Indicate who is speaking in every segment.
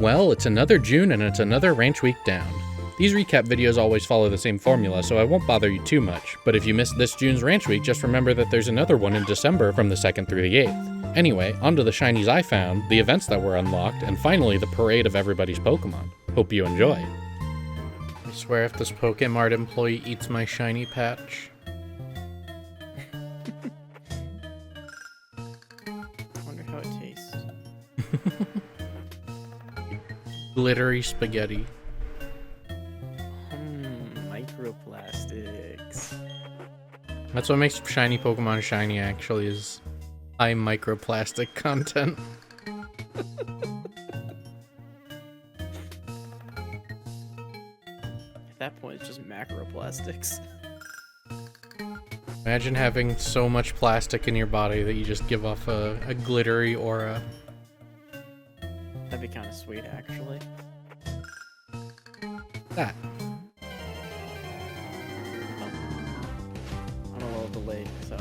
Speaker 1: Well, it's another June and it's another ranch week down. These recap videos always follow the same formula, so I won't bother you too much, but if you missed this June's ranch week, just remember that there's another one in December from the 2nd through the 8th. Anyway, onto the shinies I found, the events that were unlocked, and finally the parade of everybody's Pokemon. Hope you enjoy. I swear if this Pokemart employee eats my shiny patch.
Speaker 2: Wonder how it tastes.
Speaker 1: Glittery spaghetti.
Speaker 2: Microplastics.
Speaker 1: That's what makes shiny Pokemon shiny, actually, is high microplastic content.
Speaker 2: At that point, it's just macroplastics.
Speaker 1: Imagine having so much plastic in your body that you just give off a glittery aura.
Speaker 2: That'd be kind of sweet, actually.
Speaker 1: That.
Speaker 2: I'm a little delayed, so.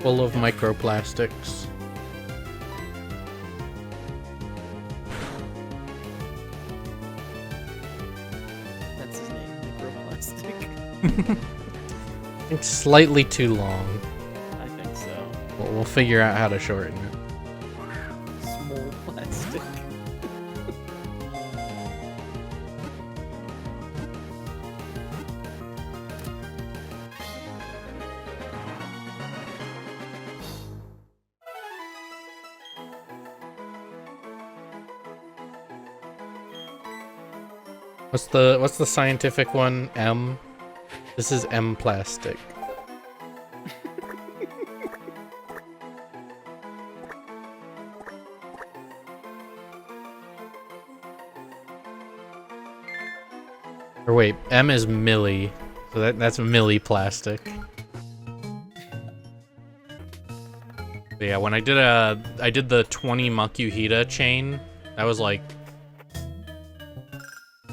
Speaker 1: Full of microplastics.
Speaker 2: That's his name, microplastic.
Speaker 1: It's slightly too long.
Speaker 2: I think so.
Speaker 1: We'll figure out how to shorten it.
Speaker 2: Small plastic.
Speaker 1: What's the scientific one? M? This is M plastic. Or wait, M is milli. So that's milli plastic. But yeah, when I did the 20 Makuhita chain, that was like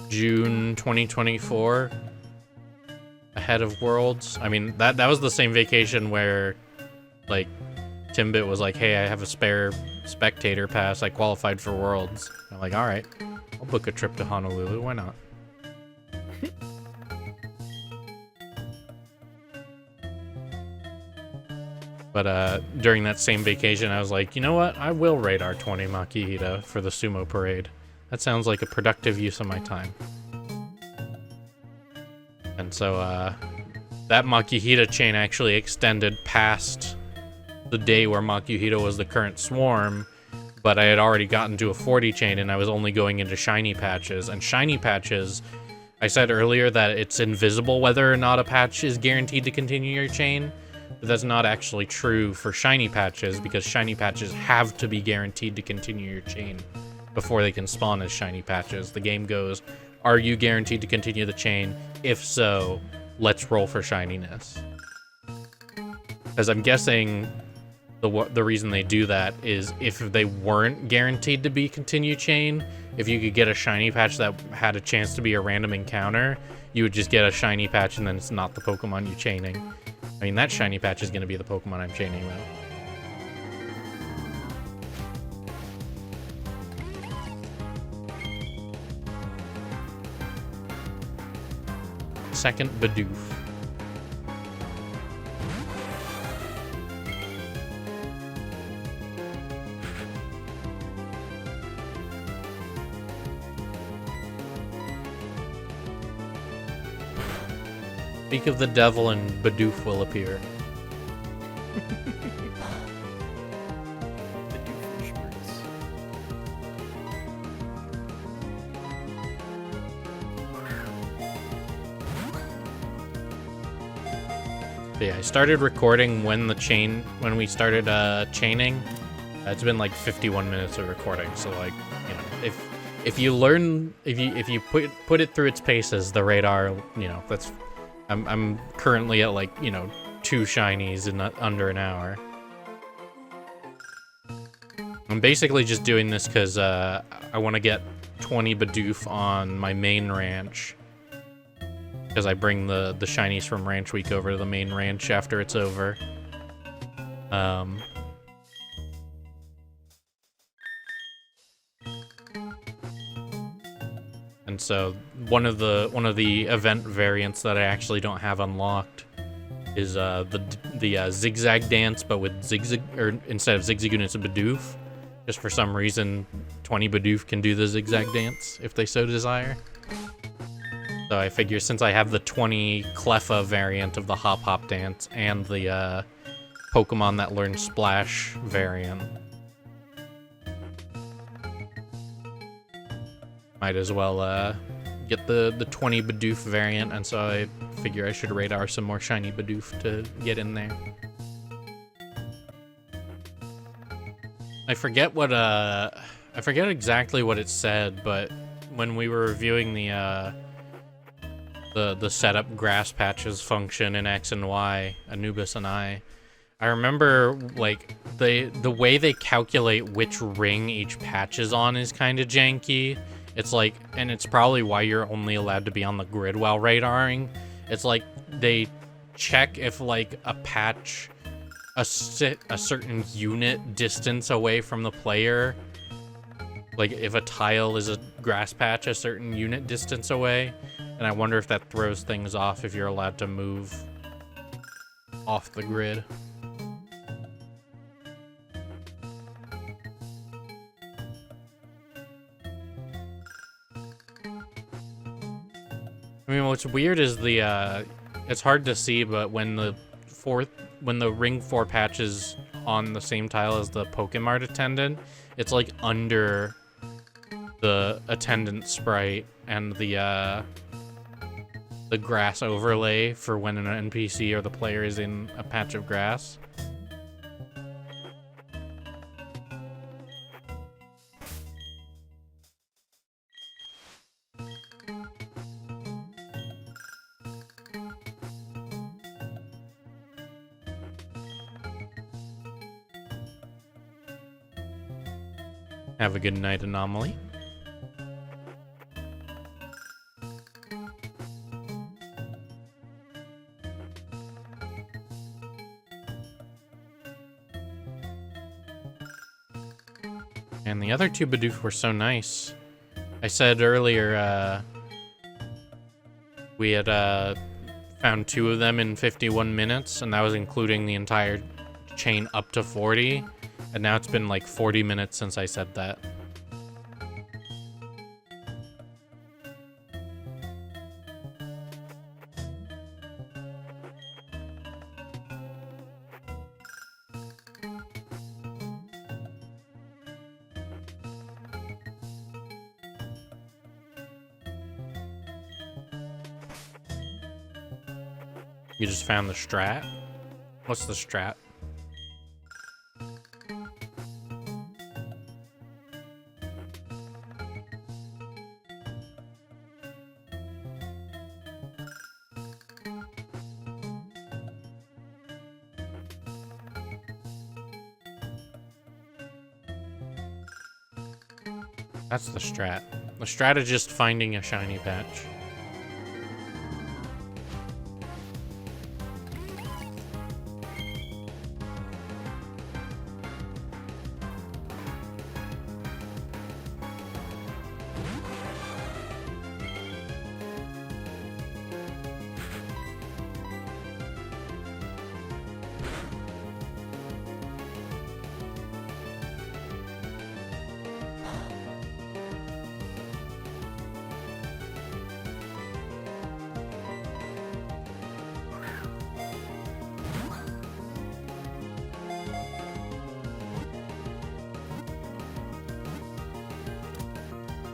Speaker 1: June 2024, ahead of Worlds. I mean, that was the same vacation where, like, Timbit was like, hey, I have a spare spectator pass, I qualified for Worlds. I'm like, alright, I'll book a trip to Honolulu, why not? But during that same vacation, I was like, you know what, I will raid our 20 Makuhita for the sumo parade. That sounds like a productive use of my time. And so, that Makuhita chain actually extended past the day where Makuhita was the current swarm, but I had already gotten to a 40 chain and I was only going into shiny patches. And shiny patches, I said earlier that it's invisible whether or not a patch is guaranteed to continue your chain, but that's not actually true for shiny patches because shiny patches have to be guaranteed to continue your chain before they can spawn as shiny patches. The game goes, are you guaranteed to continue the chain? If so, let's roll for shininess. As I'm guessing the reason they do that is if they weren't guaranteed to be continue chain, if you could get a shiny patch that had a chance to be a random encounter, you would just get a shiny patch and then it's not the Pokemon you're chaining. I mean, that shiny patch is going to be the Pokemon I'm chaining though. Second Bidoof. Speak of the devil and Bidoof will appear. But yeah, I started recording when we started chaining. It's been like 51 minutes of recording, so like, you know, if you put it through its paces, the radar, you know, that's I'm currently at like, you know, 2 shinies in under an hour. I'm basically just doing this because I want to get 20 Bidoof on my main ranch because I bring the shinies from Ranch Week over to the main ranch after it's over. And so one of the event variants that I actually don't have unlocked is the zigzag dance, but with zigzag, or instead of Zigzagoon, it's a Bidoof. Just for some reason, 20 Bidoof can do the zigzag dance if they so desire. So I figure since I have the 20 Cleffa variant of the Hop Hop dance and the Pokemon that learn Splash variant, might as well get the 20 Bidoof variant, and so I figure I should radar some more shiny Bidoof to get in there. I forget exactly what it said, but when we were reviewing the setup grass patches function in X and Y, Anubis and I remember like the way they calculate which ring each patch is on is kind of janky. It's like, and it's probably why you're only allowed to be on the grid while radaring. It's like they check if like a patch a certain unit distance away from the player. Like if a tile is a grass patch a certain unit distance away, and I wonder if that throws things off if you're allowed to move off the grid. I mean, what's weird is the it's hard to see, but when the ring 4 patch is on the same tile as the Pokemart attendant, it's like under the attendant sprite and the grass overlay for when an NPC or the player is in a patch of grass. Have a good night, Anomaly. And the other two Bidoof were so nice. I said earlier, we had found 2 of them in 51 minutes, and that was including the entire chain up to 40. And now it's been like 40 minutes since I said that. You just found the strat? What's the strat? That's the strat. The strat is just finding a shiny patch.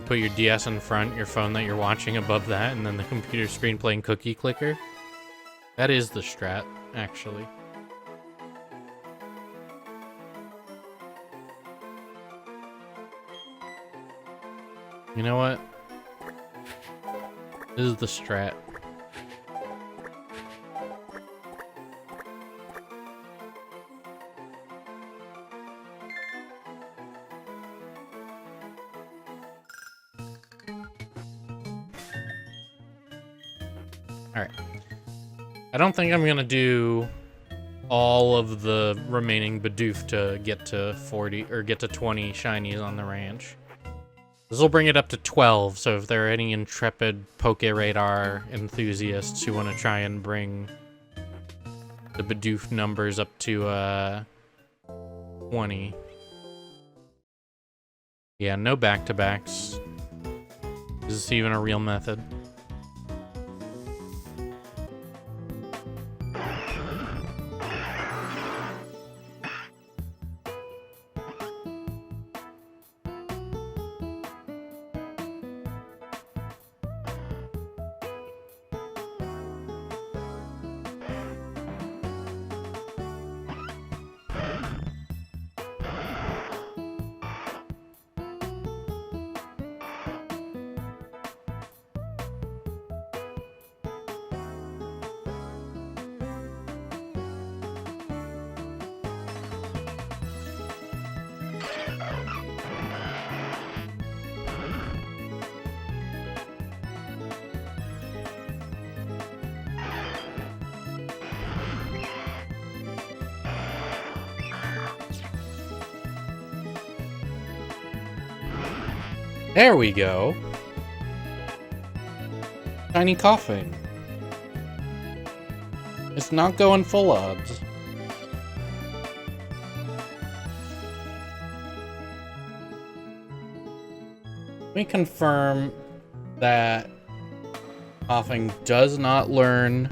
Speaker 1: Put your DS in front, your phone that you're watching above that, and then the computer screen playing Cookie Clicker. That is the strat, actually. You know what? This is the strat. Alright. I don't think I'm gonna do all of the remaining Bidoof to get to 40 or get to 20 shinies on the ranch. This will bring it up to 12, so if there are any intrepid Poke Radar enthusiasts who want to try and bring the Bidoof numbers up to 20. Yeah, no back-to-backs. Is this even a real method? There we go. Shiny coughing. It's not going full odds. Let me confirm that coughing does not learn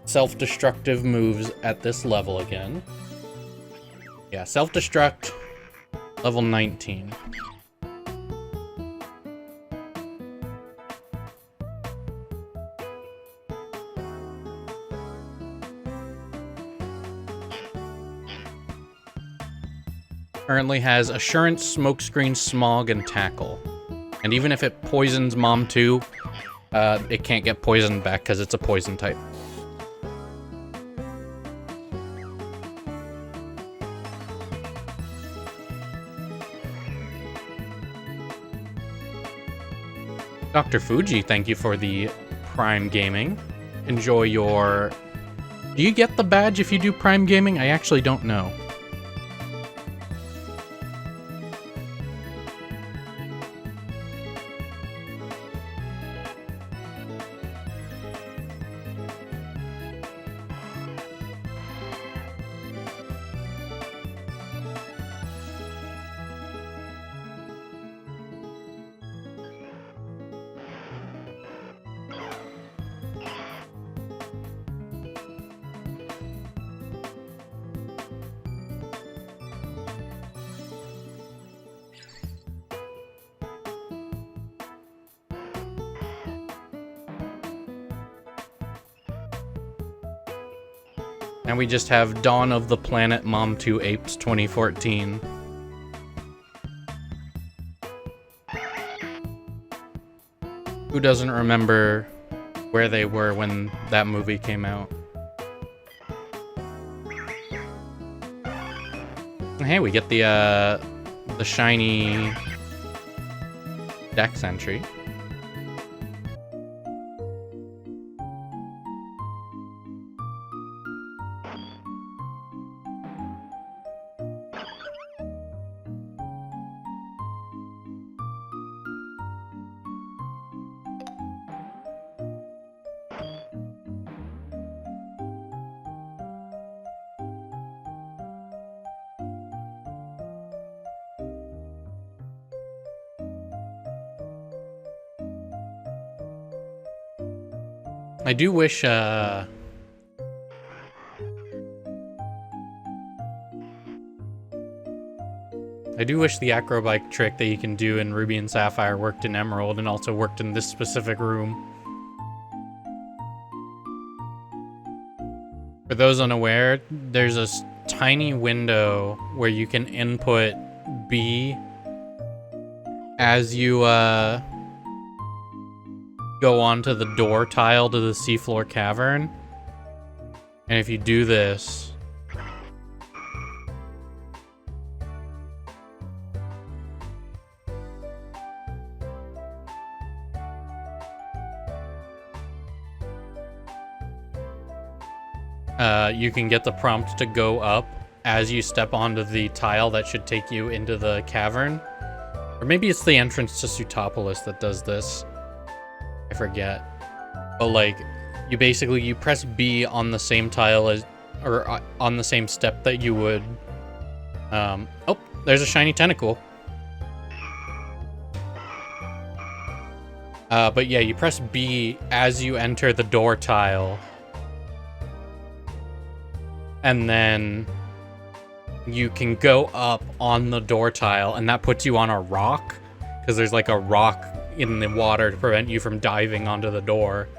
Speaker 1: self-destructive moves at this level again. Yeah, self-destruct. Level 19. Currently has Assurance, Smokescreen, Smog, and Tackle. And even if it poisons Mom 2, it can't get poisoned back because it's a poison type. Dr. Fuji, thank you for the Prime Gaming. Enjoy your... Do you get the badge if you do Prime Gaming? I actually don't know. And we just have Dawn of the Planet Mom 2 Apes 2014. Who doesn't remember where they were when that movie came out? Hey, we get the shiny Dex entry. I do wish, I do wish the acrobike trick that you can do in Ruby and Sapphire worked in Emerald and also worked in this specific room. For those unaware, there's a tiny window where you can input B as you, go onto the door tile to the seafloor cavern. And if you do this, you can get the prompt to go up as you step onto the tile that should take you into the cavern. Or maybe it's the entrance to Sutopolis that does this. I forget. But like, you press B on the same tile as, or on the same step that you would. Oh, there's a shiny tentacle. But yeah, you press B as you enter the door tile. And then you can go up on the door tile, and that puts you on a rock, because there's like a rock in the water to prevent you from diving onto the door.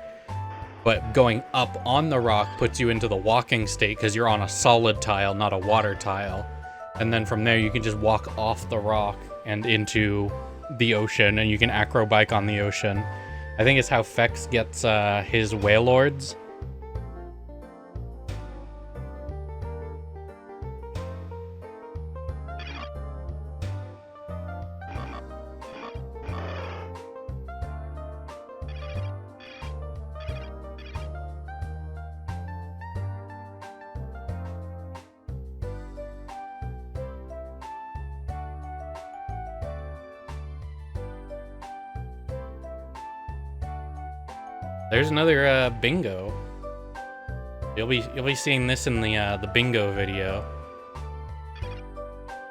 Speaker 1: But going up on the rock puts you into the walking state, because you're on a solid tile, not a water tile. And then from there, you can just walk off the rock and into the ocean, and you can acro bike on the ocean. I think it's how Fex gets his Wailords. There's another bingo. You'll be seeing this in the bingo video.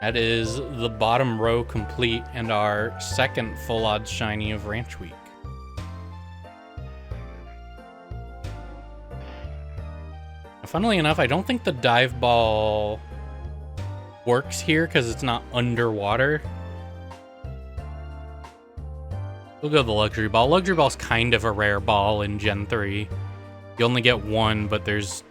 Speaker 1: That is the bottom row complete and our second full odds shiny of Ranch Week. Funnily enough, I don't think the dive ball works here because it's not underwater. We'll go the Luxury Ball. Luxury Ball's kind of a rare ball in Gen 3. You only get one, but there's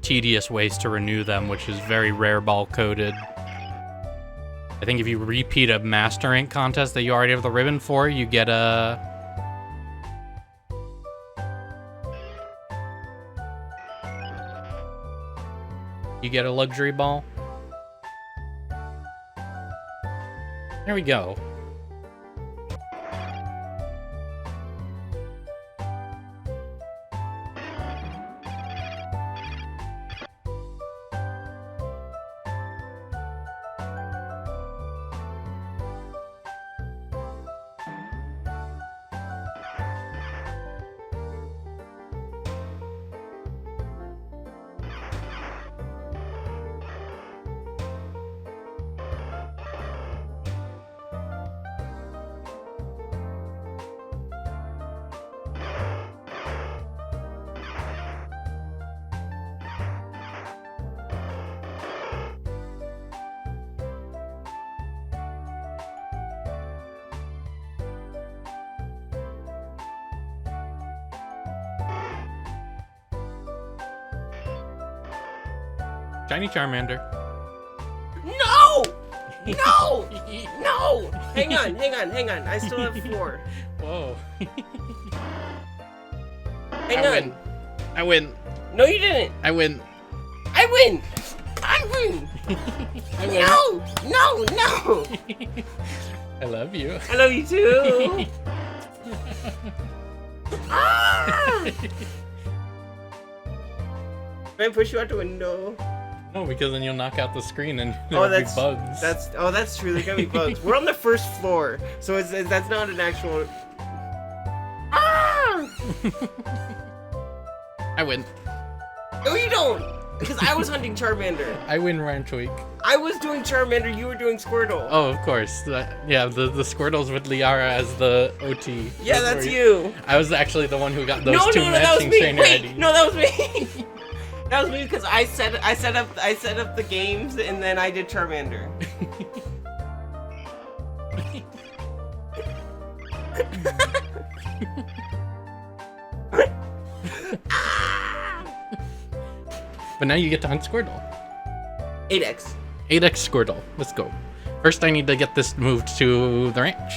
Speaker 1: tedious ways to renew them, which is very rare ball coded. I think if you repeat a Master Ink contest that you already have the ribbon for, you get a... You get a Luxury Ball. There we go. Shiny Charmander.
Speaker 3: No! No! No! Hang on. I still have 4.
Speaker 1: Whoa.
Speaker 3: Hang on.
Speaker 1: I win.
Speaker 3: No, you didn't.
Speaker 1: I win.
Speaker 3: I win! I win!
Speaker 1: I win.
Speaker 3: No!
Speaker 1: I love you.
Speaker 3: I love you too! Ah! Can I push you out the window?
Speaker 1: No, because then you'll knock out the screen and there'll be bugs.
Speaker 3: That's true. There's gonna be bugs. We're on the first floor, so that's not an actual. Ah!
Speaker 1: I win.
Speaker 3: No, you don't, because I was hunting Charmander.
Speaker 1: I win Ranch Week.
Speaker 3: I was doing Charmander. You were doing Squirtle.
Speaker 1: Oh, of course. Yeah, the Squirtles with Liara as the OT.
Speaker 3: Yeah, that's you.
Speaker 1: I was actually the one who got those two
Speaker 3: that was
Speaker 1: matching
Speaker 3: me.
Speaker 1: trainer
Speaker 3: Wait,
Speaker 1: IDs.
Speaker 3: no, that was me. That was me because I set up the games and then I did Charmander.
Speaker 1: But now you get to hunt Squirtle.
Speaker 3: 8x.
Speaker 1: 8x Squirtle. Let's go. First, I need to get this moved to the ranch.